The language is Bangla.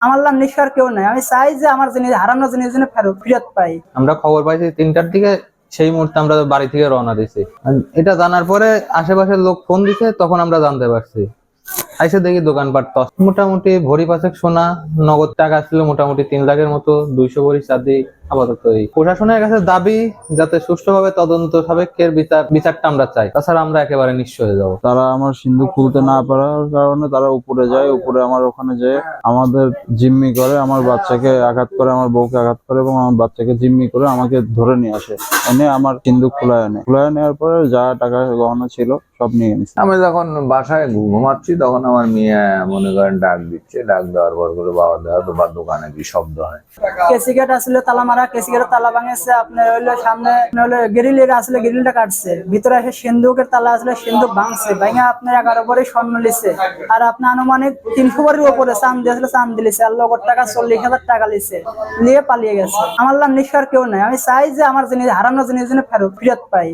আমার নাম নিঃস্বার কেউ নাই। আমি চাই যে আমার জিনিস হারানো জিনিস যেন ফেরত পাই। আমরা খবর পাইছি 3টার দিকে, সেই মুহূর্তে আমরা বাড়ি থেকে রওনা দিছি। এটা জানার পরে আশেপাশের লোক ফোন দিছে, তখন আমরা জানতে পারছি। আইসে দেখি দোকানপাট মোটামুটি ভরি 5 সোনা, নগদ টাকা ছিল মোটামুটি 3 লাখের মতো, 200 ভরি চাঁদি। আপাতত এই প্রশাসনের কাছে দাবি যাতে সুষ্ঠুভাবে তদন্ত সাপেক্ষের বিচারটা আমরা চাই, তাছাড়া আমরা একেবারে নিঃস্ব হয়ে যাবো। তারা আমার সিন্ধুক খুলতে না পারার কারণে তারা উপরে যায়, উপরে আমার ওখানে যেয়ে আমাদের জিম্মি করে, আমার বাচ্চাকে আঘাত করে, আমার বউকে আঘাত করে এবং আমার বাচ্চাকে জিম্মি করে আমাকে ধরে নিয়ে আসে। এনে আমার সিন্ধুক খোলায় নেওয়ার পরে যা টাকা গহনা ছিল সব নিয়ে নিচ্ছে। আমি যখন বাসায় ঘুমাচ্ছি তখন আমার মেয়ে মনে করেন ডাক দিচ্ছে, ডাক দেওয়ার পর করে বাবা দেওয়া তো বা দোকানে কি শব্দ হয়। কেসি গেট আসলে তালা মারা, কেসি গেটের তালা ভাঙেছে। আপনার হইলো সামনে হলো গ্রিলের আসলে গ্রিলটা কাটছে, ভিতরে এসে সিন্ধুকের তালা আসলে সিন্ধুক ভাঙছে, ভাঙা আপনার 11 ভরি স্বর্ণ লিছে। আর আপনার আনুমানিক 300 ভরির উপরে চাঁদি আসলে চাঁদি লিছে, আর লগর টাকা 40,000 টাকা লিছে, নিয়ে পালিয়ে গেছে। আমার নাম নিঃস্বার কেউ নাই। আমি চাই যে আমার জিনিস হারানো জিনিস যেন ফেরত পাই।